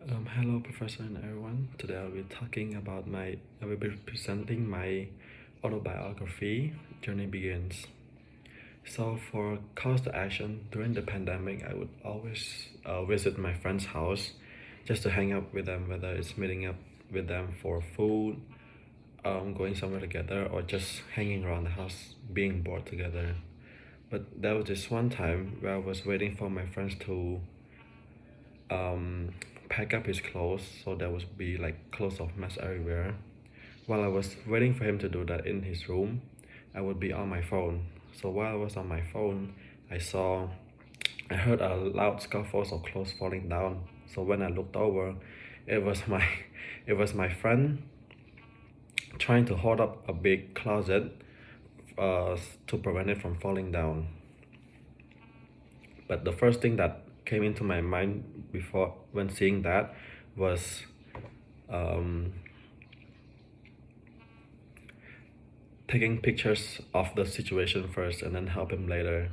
Hello, Professor and everyone. Today I will be presenting my autobiography, Journey Begins. So for calls to action, during the pandemic, I would always visit my friend's house just to hang out with them, whether it's meeting up with them for food, going somewhere together, or just hanging around the house, being bored together. But there was this one time where I was waiting for my friends to um, pack up his clothes, so there would be like clothes of mess everywhere. While I was waiting for him to do that in his room, I would be on my phone. So while I was on my phone, I heard a loud scuffle of clothes falling down. So when I looked over, it was my it was my friend trying to hold up a big closet to prevent it from falling down. But the first thing that came into my mind before when seeing that was um, taking pictures of the situation first and then help him later.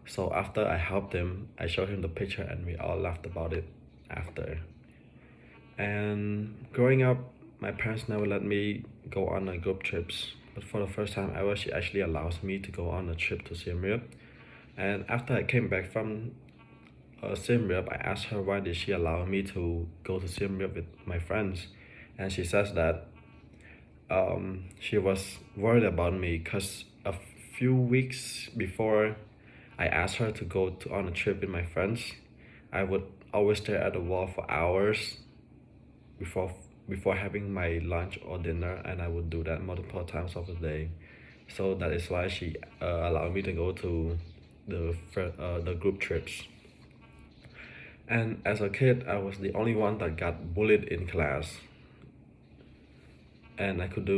So after I helped him, I showed him the picture and we all laughed about it after. And growing up, my parents never let me go on a group trips. But for the first time ever, she actually allows me to go on a trip to Siem Reap. And after I came back from Siem Reap, I asked her why did she allow me to go to Siem Reap with my friends. And she says that she was worried about me because a few weeks before I asked her to on a trip with my friends, I would always stare at the wall for hours before before having my lunch or dinner, and I would do that multiple times of the day. So that is why she allowed me to go to the group trips. And as a kid, I was the only one that got bullied in class, and I could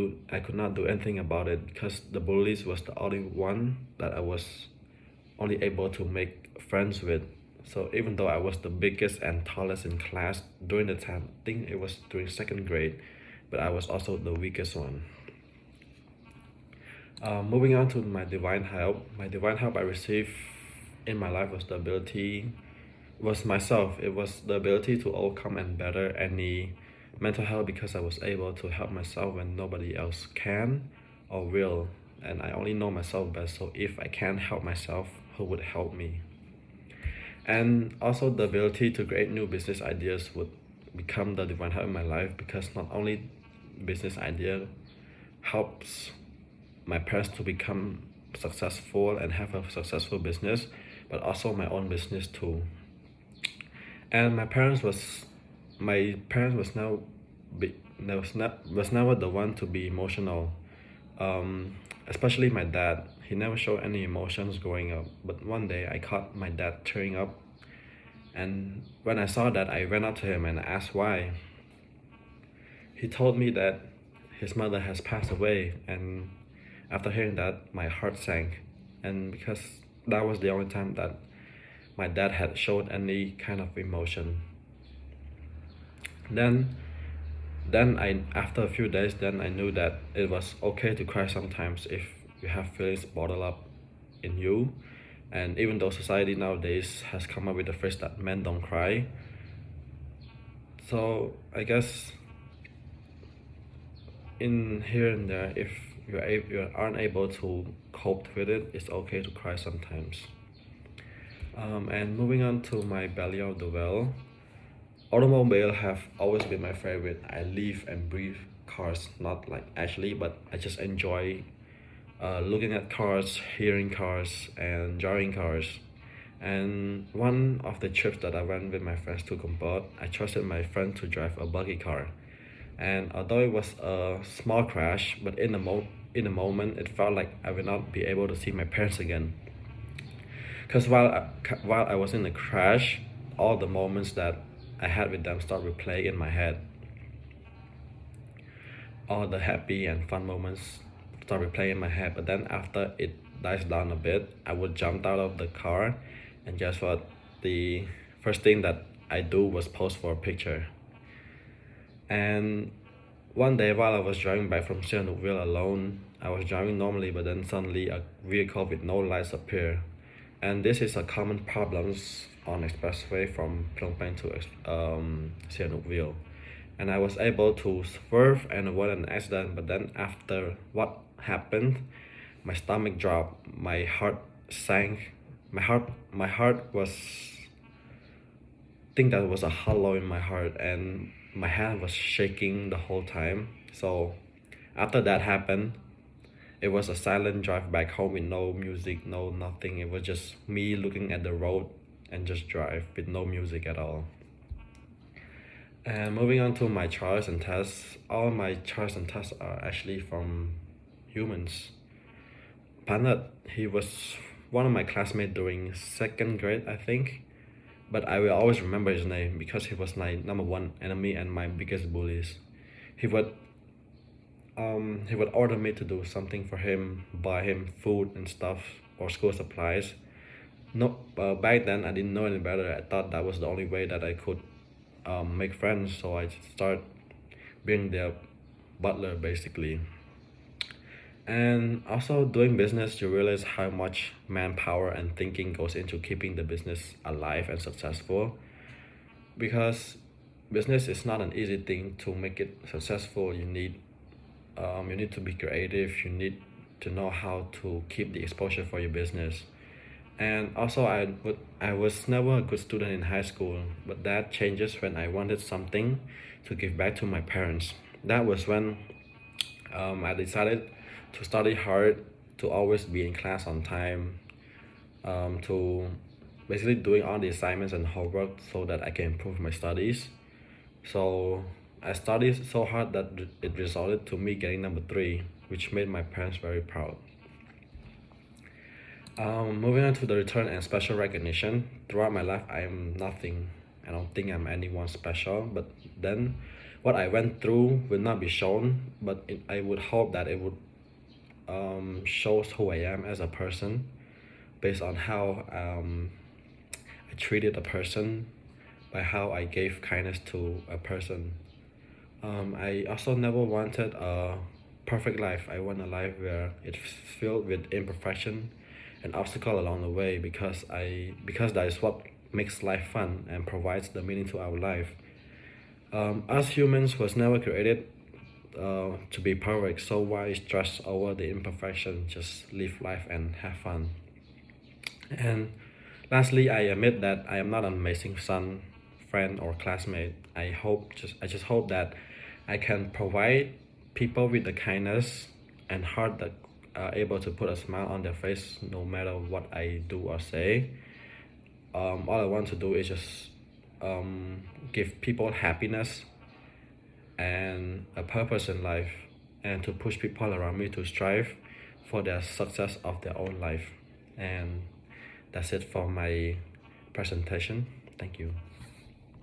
not do anything about it because the bullies was the only one that I was only able to make friends with. So even though I was the biggest and tallest in class during the time, I think it was during second grade, but I was also the weakest one. Moving on to my divine help I received in my life was myself. It was the ability to overcome and better any mental health because I was able to help myself when nobody else can or will. And I only know myself best, so if I can't help myself, who would help me? And also the ability to create new business ideas would become the divine help in my life because not only business idea helps my parents to become successful and have a successful business, but also my own business too. And my parents was now be was never the one to be emotional. Especially my dad. He never showed any emotions growing up. But one day I caught my dad tearing up, and when I saw that, I went up to him and asked why. He told me that his mother has passed away, and after hearing that, my heart sank. And because that was the only time that my dad had showed any kind of emotion. Then after a few days, then I knew that it was okay to cry sometimes if you have feelings bottled up in you. And even though society nowadays has come up with the phrase that men don't cry, so I guess in here and there, if you aren't able to cope with it, it's okay to cry sometimes. And moving on to my belly of the well, automobile have always been my favorite. I live and breathe cars, not like actually, but I just enjoy looking at cars, hearing cars, and driving cars. And one of the trips that I went with my friends to Gombot, I trusted my friend to drive a buggy car. And although it was a small crash, but in the moment, it felt like I would not be able to see my parents again. Because while I was in the crash, all the moments that I had with them start replaying in my head. All the happy and fun moments start replaying in my head. But then after it dies down a bit, I would jump out of the car, and guess what? The first thing that I do was post for a picture. And one day while I was driving back from Sihanoukville alone, I was driving normally, but then suddenly a vehicle with no lights appeared. and this is a common problems on expressway from Phnom Penh to Sihanoukville. And I was able to swerve and avoid an accident, but then after what happened, my stomach dropped, my heart sank, my heart was, think that was a hollow in my heart, and my hand was shaking the whole time. So after that happened, it was a silent drive back home with no music, no nothing. It was just me looking at the road and just drive with no music at all. And moving on to my trials and tests, all my trials and tests are actually from humans. Panat, he was one of my classmates during second grade, I think. But I will always remember his name because he was my number one enemy and my biggest bullies. He would he would order me to do something for him, buy him food and stuff or school supplies. No, back then I didn't know any better. I thought that was the only way that I could make friends. So I start being their butler basically. And also doing business, you realize how much manpower and thinking goes into keeping the business alive and successful. Because business is not an easy thing to make it successful. You need to be creative. You need to know how to keep the exposure for your business. And also, I was never a good student in high school, but that changes when I wanted something to give back to my parents. That was when I decided to study hard, to always be in class on time, to basically doing all the assignments and homework so that I can improve my studies. So I studied so hard that it resulted to me getting number three, which made my parents very proud. Moving on to the return and special recognition. Throughout my life, I am nothing. I don't think I'm anyone special. But then, what I went through will not be shown. But I would hope that it would shows who I am as a person, based on how I treated a person, by how I gave kindness to a person. I also never wanted a perfect life. I want a life where it's filled with imperfection and obstacle along the way, because that is what makes life fun and provides the meaning to our life. Us humans was never created to be perfect, so why stress over the imperfection? Just live life and have fun. And lastly, I admit that I am not an amazing son, friend, or classmate. I just hope that I can provide people with the kindness and heart that are able to put a smile on their face no matter what I do or say. All I want to do is just give people happiness and a purpose in life, and to push people around me to strive for their success of their own life. And that's it for my presentation. Thank you.